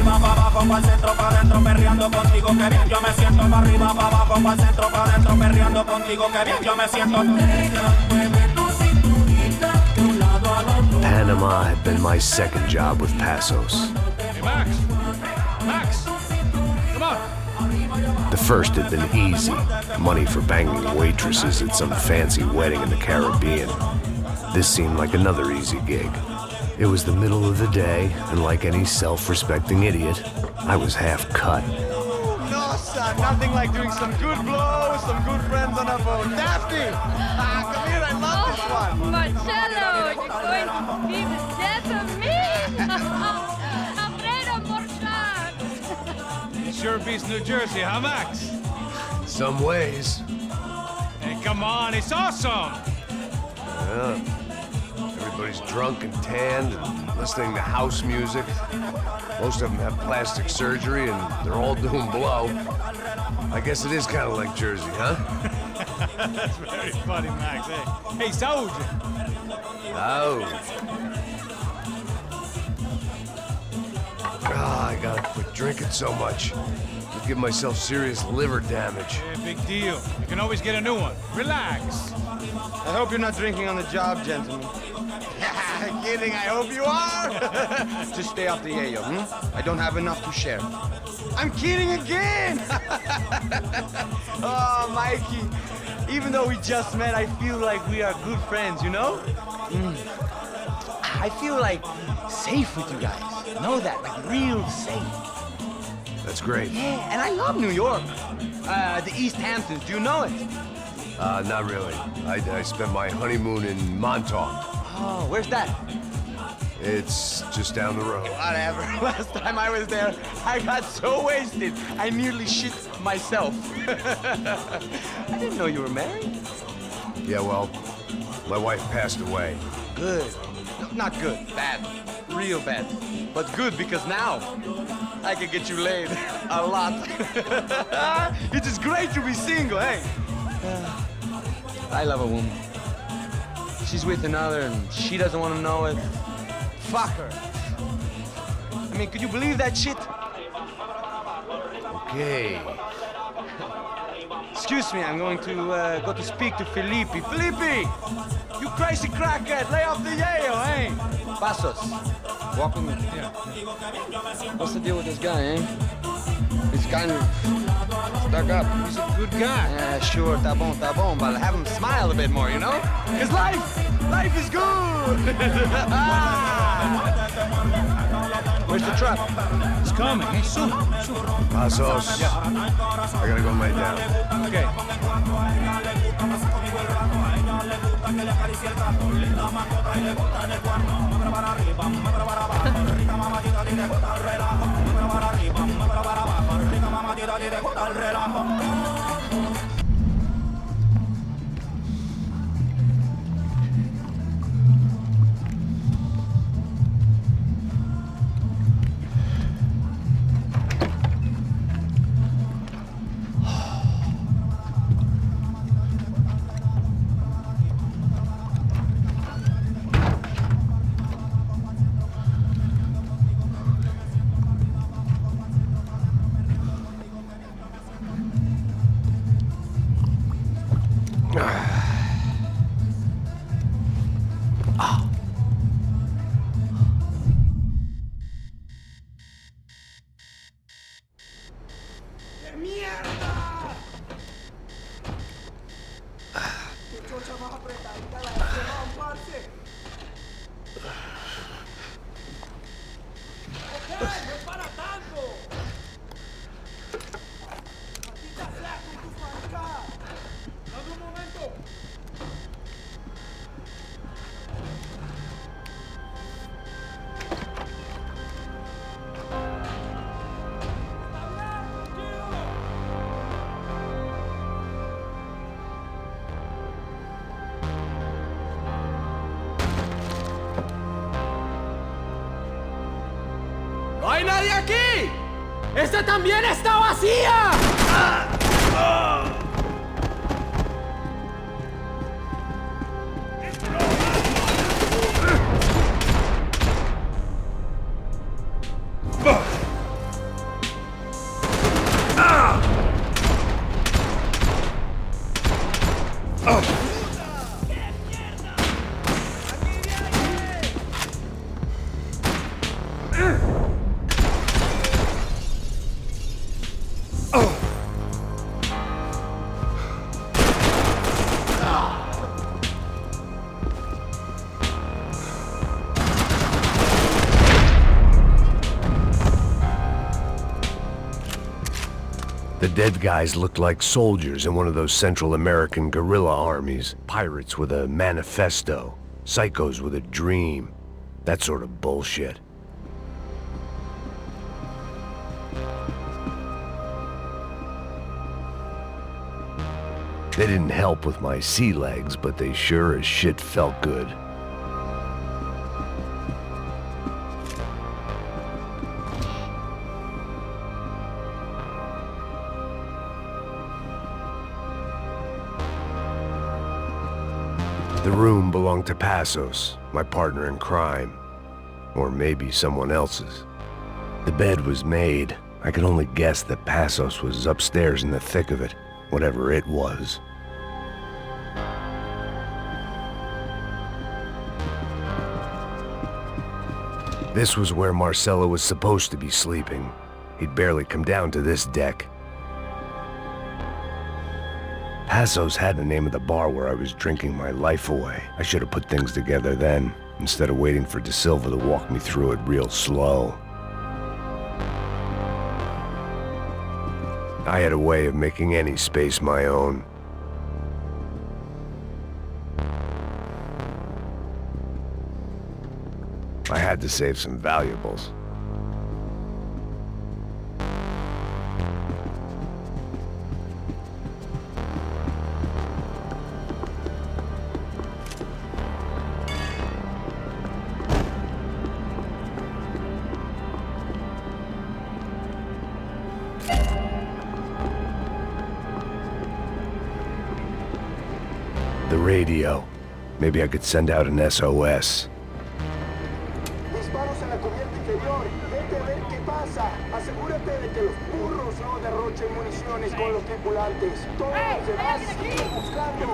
arriba, pa' abajo, pa'l centro, pa' adentro, perreando contigo, que bien yo me siento. Pa' arriba, pa' abajo, pa'l centro, pa' adentro, perreando contigo, que bien yo me siento. Panama had been my second job with Passos. Hey, Max! Max! Come on! The first had been easy, money for banging waitresses at some fancy wedding in the Caribbean. This seemed like another easy gig. It was the middle of the day, and like any self-respecting idiot, I was half cut. No, son, nothing like doing some good blows, some good friends on a boat. Daphne! Come here, I love this one. Marcello, you're going to be the death of me? Afraid of more sharks. It sure beats New Jersey, huh, Max? Some ways. Hey, come on, it's awesome! Yeah. Everybody's drunk and tanned and listening to house music. Most of them have plastic surgery and they're all doing blow. I guess it is kind of like Jersey, huh? That's very funny, Max. Hey, Saúde! Oh. I gotta quit drinking so much. I'll give myself serious liver damage. Hey, big deal. You can always get a new one. Relax. I hope you're not drinking on the job, gentlemen. Kidding, I hope you are. Just stay off the yayo, I don't have enough to share. I'm kidding again! Oh, Mikey, even though we just met, I feel like we are good friends, you know? I feel like safe with you guys. Know that, like real safe. That's great. Yeah, and I love New York. The East Hamptons, do you know it? Not really. I spent my honeymoon in Montauk. Oh, where's that? It's just down the road. Whatever. Last time I was there, I got so wasted, I nearly shit myself. I didn't know you were married. Yeah, well, my wife passed away. Good. No, not good. Bad. Real bad. But good because now I can get you laid a lot. It is great to be single, hey? I love a woman. She's with another and she doesn't want to know it. Fuck her. I mean, could you believe that shit? Okay. Excuse me, I'm going to go to speak to Felipe. Felipe! You crazy crackhead, lay off the yayo, eh? Passos, walk with me. Yeah. What's the deal with this guy, eh? He's kind of stuck up. He's a good guy. Yeah, sure, tá bom, but have him smile a bit more, you know? Because life is good! Where's the truck? It's coming. Hey, soon. Passos. Yeah. I gotta go lay down. Okay. ¡No hay nadie aquí! ¡Esta también está vacía! The dead guys looked like soldiers in one of those Central American guerrilla armies. Pirates with a manifesto. Psychos with a dream. That sort of bullshit. They didn't help with my sea legs, but they sure as shit felt good. The room belonged to Passos, my partner in crime. Or maybe someone else's. The bed was made. I could only guess that Passos was upstairs in the thick of it, whatever it was. This was where Marcelo was supposed to be sleeping. He'd barely come down to this deck. Passos had the name of the bar where I was drinking my life away. I should have put things together then, instead of waiting for De Silva to walk me through it real slow. I had a way of making any space my own. I had to save some valuables. The radio. Maybe I could send out an SOS. Disparos en la cubierta inferior. Vete a ver qué pasa. Asegúrate de que los burros no derrochen municiones con los tripulantes. Todos los demás siguen buscando.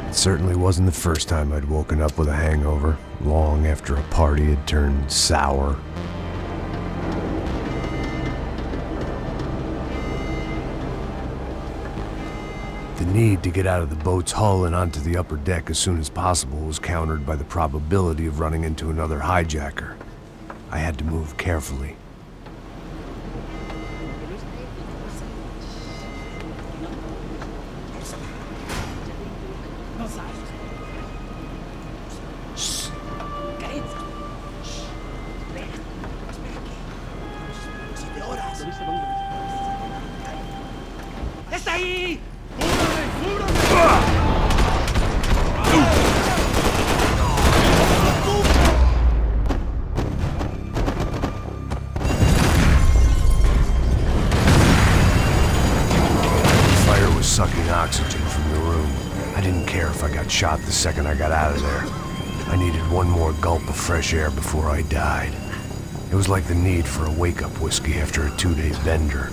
It certainly wasn't the first time I'd woken up with a hangover, long after a party had turned sour. The need to get out of the boat's hull and onto the upper deck as soon as possible was countered by the probability of running into another hijacker. I had to move carefully. Sucking oxygen from the room. I didn't care if I got shot the second I got out of there. I needed one more gulp of fresh air before I died. It was like the need for a wake-up whiskey after a 2-day bender.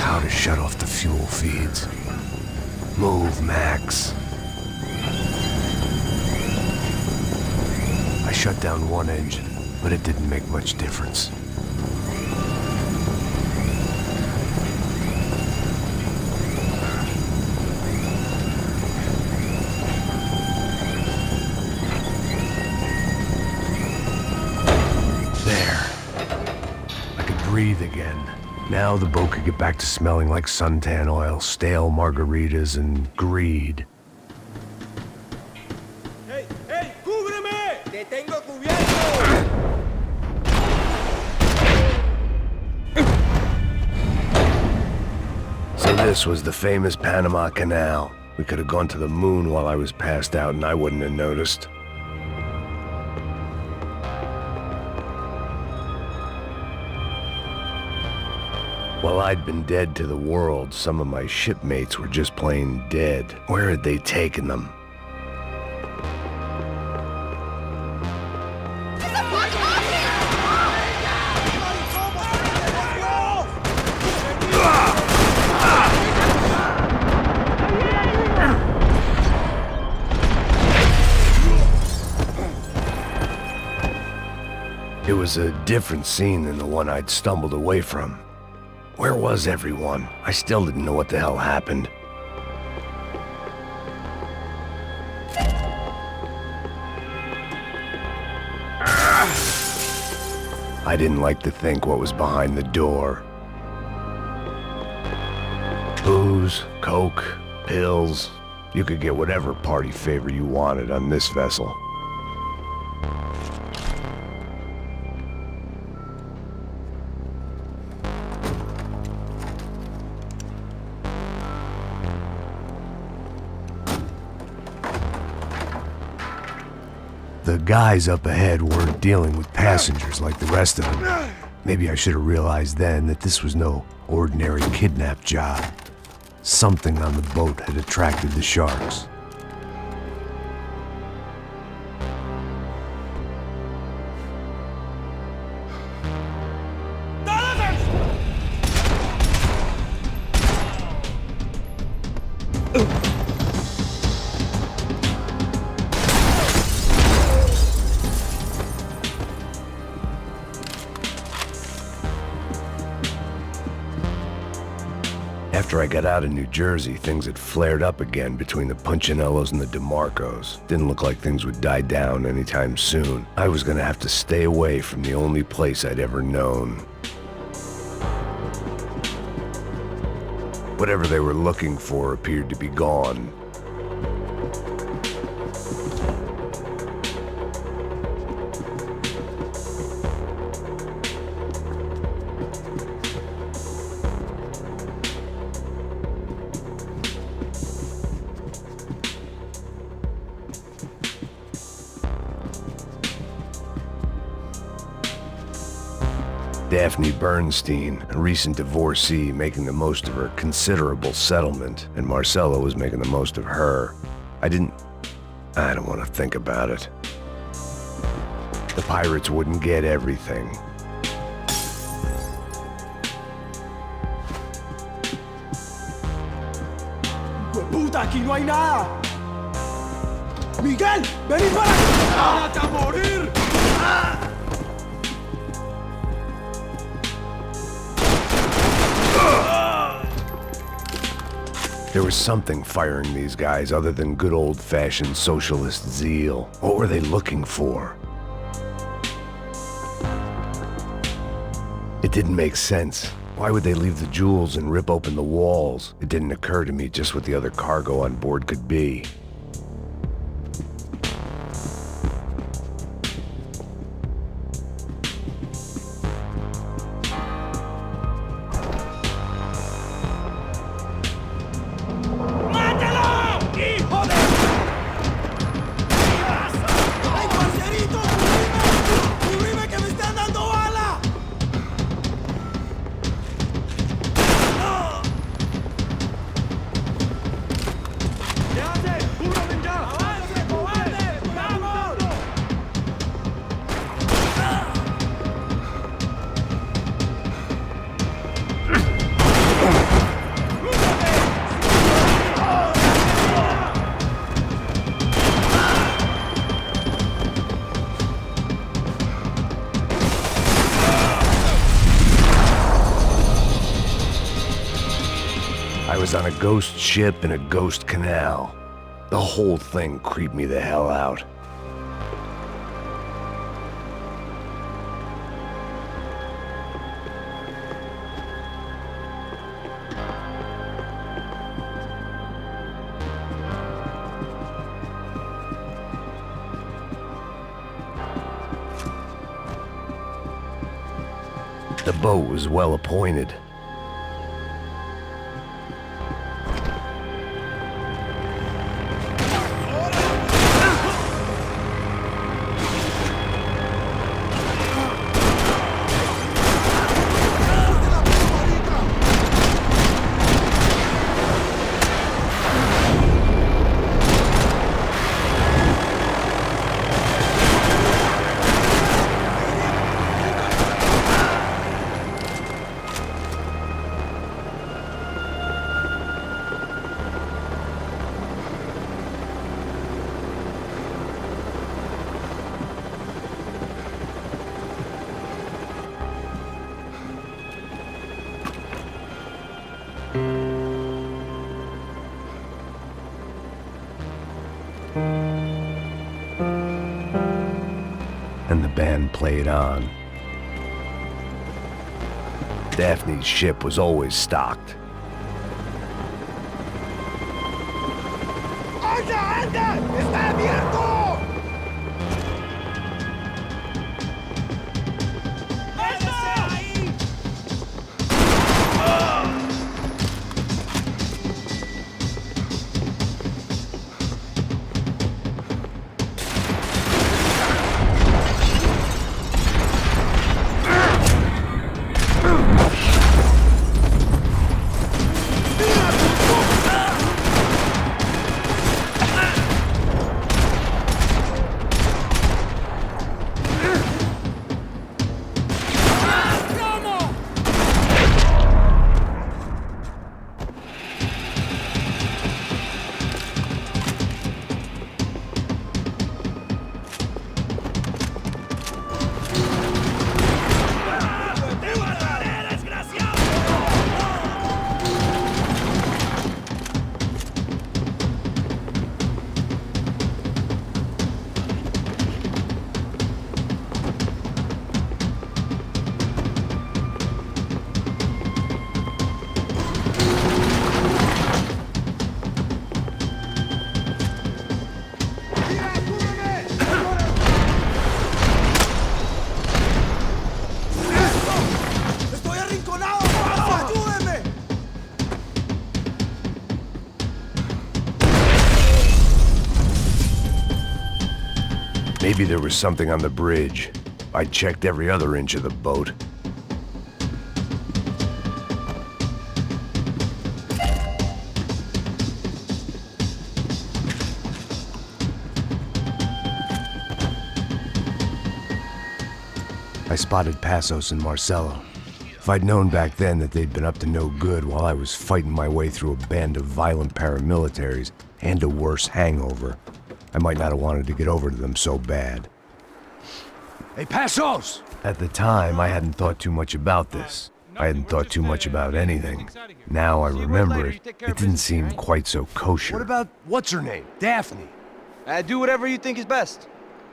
How to shut off the fuel feeds. Move, Max. I shut down one engine, but it didn't make much difference. Breathe again. Now the boat could get back to smelling like suntan oil, stale margaritas, and greed. Hey, hey, cúbreme! Te tengo cubierto! So this was the famous Panama Canal. We could have gone to the moon while I was passed out and I wouldn't have noticed. While I'd been dead to the world, some of my shipmates were just plain dead. Where had they taken them? It was a different scene than the one I'd stumbled away from. Where was everyone? I still didn't know what the hell happened. I didn't like to think what was behind the door. booze, coke, pills. You could get whatever party favor you wanted on this vessel. The guys up ahead weren't dealing with passengers like the rest of them. Maybe I should have realized then that this was no ordinary kidnap job. Something on the boat had attracted the sharks. After I got out of New Jersey, things had flared up again between the Punchinellos and the DeMarcos. Didn't look like things would die down anytime soon. I was gonna have to stay away from the only place I'd ever known. Whatever they were looking for appeared to be gone. Daphne Bernstein, a recent divorcee, making the most of her considerable settlement, and Marcella was making the most of her. I don't want to think about it. The pirates wouldn't get everything. ¡Puta, aquí no hay nada! ¡Miguel, vení para acá! ¡Párate a morir! There was something firing these guys other than good old-fashioned socialist zeal. What were they looking for? It didn't make sense. Why would they leave the jewels and rip open the walls? It didn't occur to me just what the other cargo on board could be. I was on a ghost ship in a ghost canal. The whole thing creeped me the hell out. The boat was well appointed. And the band played on. Daphne's ship was always stocked. ¡Salgan! ¡Está abierto! Maybe there was something on the bridge. I checked every other inch of the boat. I spotted Passos and Marcelo. If I'd known back then that they'd been up to no good while I was fighting my way through a band of violent paramilitaries and a worse hangover, I might not have wanted to get over to them so bad. Hey, Passos! At the time, I hadn't thought too much about this. I hadn't thought too much about anything. Now I remember it, it didn't seem quite so kosher. What about, what's her name? Daphne. Do whatever you think is best.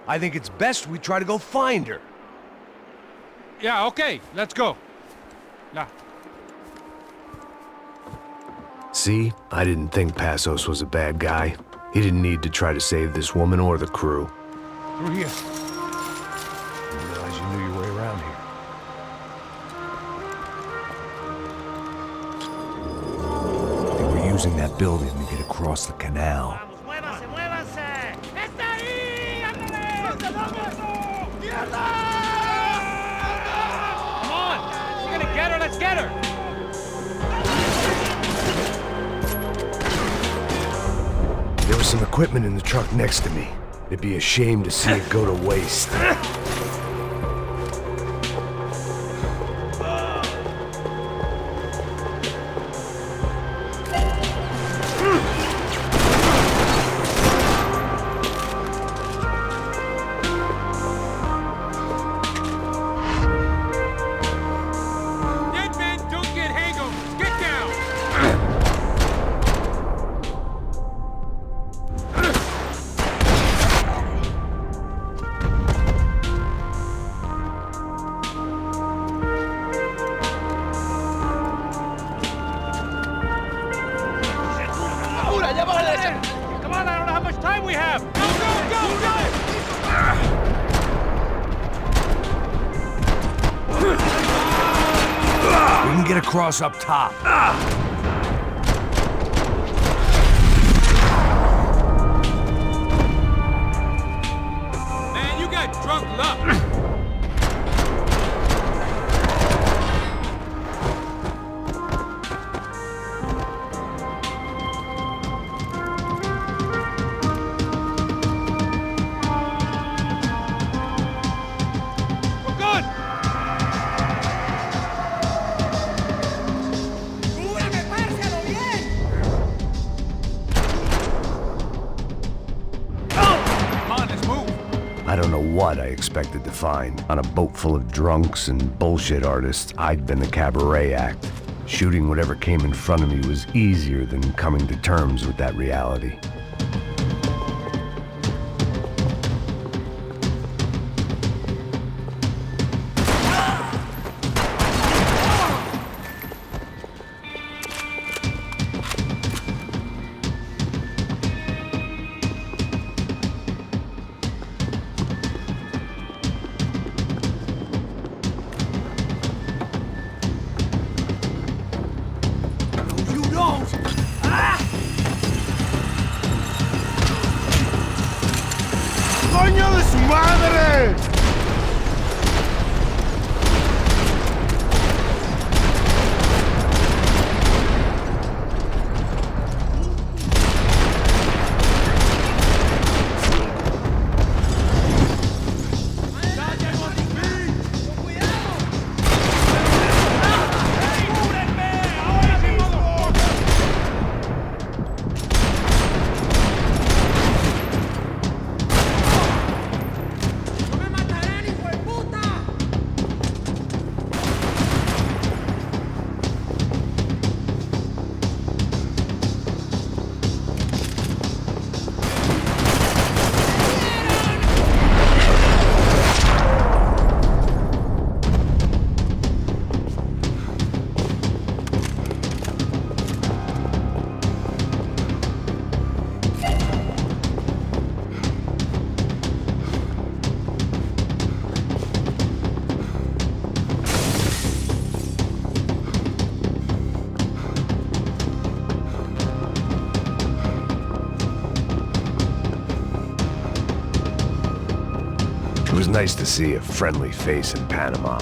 I think it's best we try to go find her. Yeah, okay, let's go. Yeah. See, I didn't think Passos was a bad guy. He didn't need to try to save this woman or the crew. Through here. I didn't realize you knew your way around here. They were using that building to get across the canal. ¡Muévanse, muévanse! ¡Está ahí! Come on! You're gonna get her, let's get her! There was some equipment in the truck next to me. It'd be a shame to see it go to waste. Dead men don't get hangovers. Get down! Come on, I don't know how much time we have. Go, We can get across up top. Man, you got drunk luck. I don't know what I expected to find. On a boat full of drunks and bullshit artists, I'd been the cabaret act. Shooting whatever came in front of me was easier than coming to terms with that reality. nice to see a friendly face in Panama.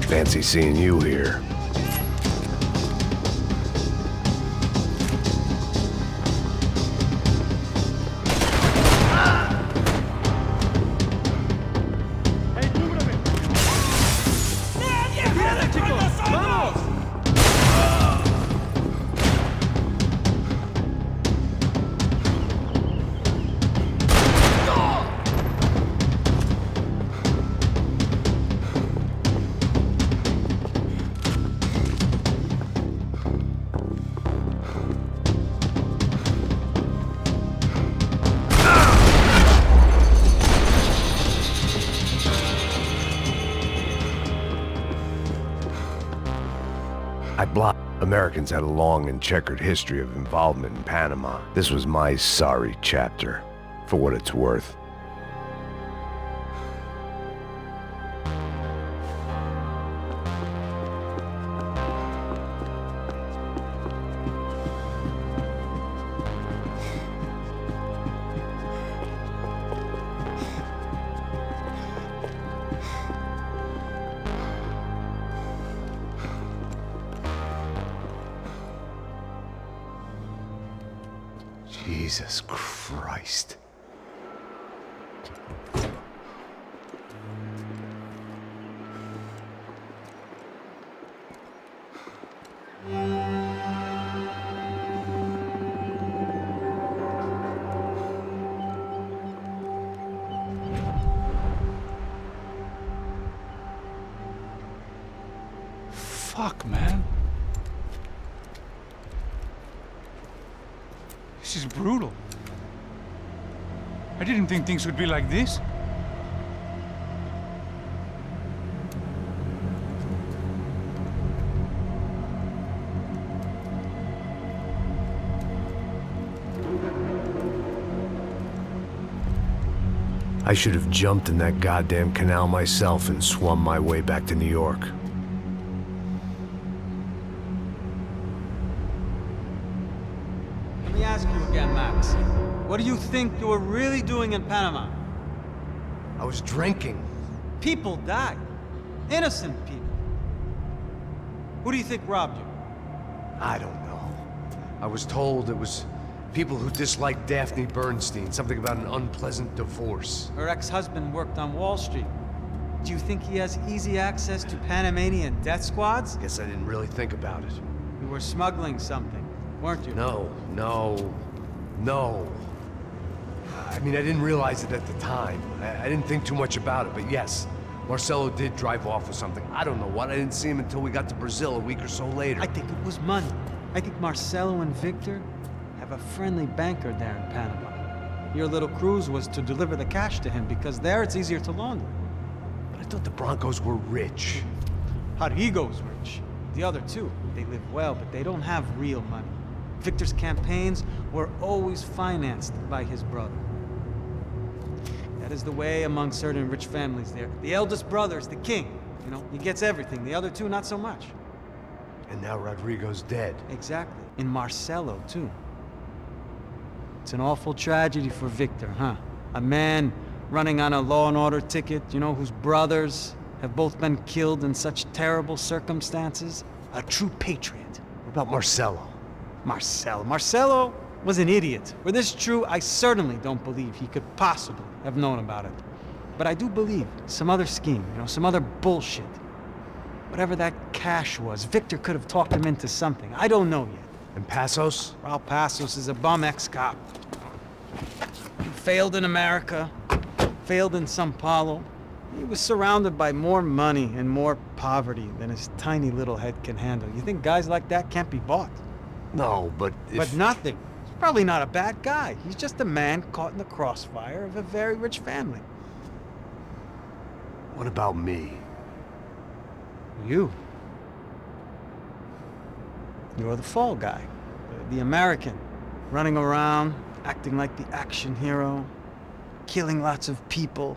Fancy seeing you here. Americans had a long and checkered history of involvement in Panama. This was my sorry chapter, for what it's worth. Jesus Christ. Fuck, man. This is brutal. I didn't think things would be like this. I should have jumped in that goddamn canal myself and swum my way back to New York. Let me ask you again, Max. What do you think you were really doing in Panama? I was drinking. People died. Innocent people. Who do you think robbed you? I don't know. I was told it was people who disliked Daphne Bernstein, something about an unpleasant divorce. Her ex-husband worked on Wall Street. Do you think he has easy access to Panamanian death squads? Guess I didn't really think about it. You were smuggling something, weren't you? No. I mean, I didn't realize it at the time. I didn't think too much about it, but yes, Marcelo did drive off with something. I don't know what. I didn't see him until we got to Brazil a week or so later. I think it was money. I think Marcelo and Victor have a friendly banker there in Panama. Your little cruise was to deliver the cash to him because there it's easier to launder. But I thought the Broncos were rich. Rodrigo's rich. The other two, they live well, but they don't have real money. Victor's campaigns were always financed by his brother. That is the way among certain rich families there. The eldest brother is the king. You know, he gets everything. The other two, not so much. And now Rodrigo's dead. Exactly. And Marcelo, too. It's an awful tragedy for Victor, huh? A man running on a law and order ticket, you know, whose brothers have both been killed in such terrible circumstances. A true patriot. What about Marcelo? Marcelo was an idiot. Were this true, I certainly don't believe he could possibly have known about it. But I do believe some other scheme, you know, some other bullshit. Whatever that cash was, Victor could have talked him into something. I don't know yet. And Passos? Raul Passos is a bum ex-cop. He failed in America, failed in São Paulo. He was surrounded by more money and more poverty than his tiny little head can handle. You think guys like that can't be bought? No, but But nothing. He's probably not a bad guy. He's just a man caught in the crossfire of a very rich family. What about me? You. You're the fall guy. The American. Running around, acting like the action hero. Killing lots of people.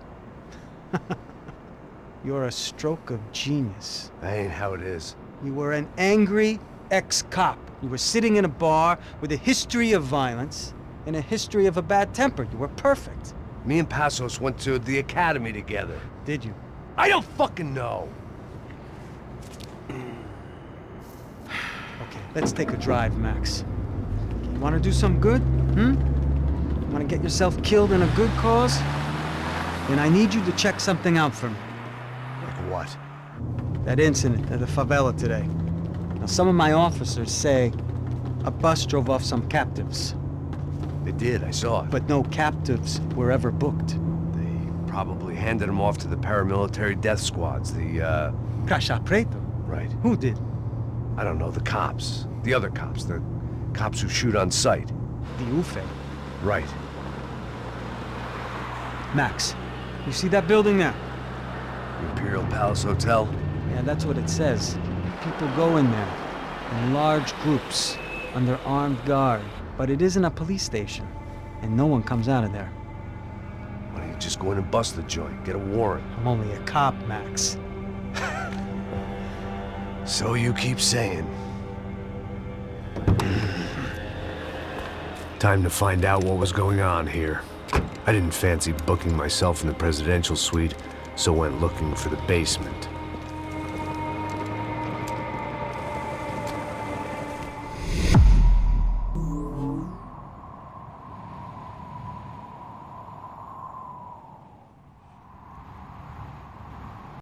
You're a stroke of genius. That ain't how it is. You were an angry ex-cop. You were sitting in a bar with a history of violence and a history of a bad temper. You were perfect. Me and Passos went to the academy together. Did you? I don't fucking know. Okay, let's take a drive, Max. You want to do some good? Want to get yourself killed in a good cause? Then I need you to check something out for me. Like what? That incident at the favela today. Now, some of my officers say a bus drove off some captives. They did, I saw it. But no captives were ever booked. They probably handed them off to the paramilitary death squads, the, Caixa Preto? Right. Who did? I don't know, the cops. The other cops. The cops who shoot on sight. The UFE. Right. Max, you see that building there? The Imperial Palace Hotel? Yeah, that's what it says. People go in there in large groups under armed guard. But it isn't a police station, and no one comes out of there. Why don't you just go in and bust the joint, get a warrant? I'm only a cop, Max. So you keep saying. Time to find out what was going on here. I didn't fancy booking myself in the presidential suite, so went looking for the basement.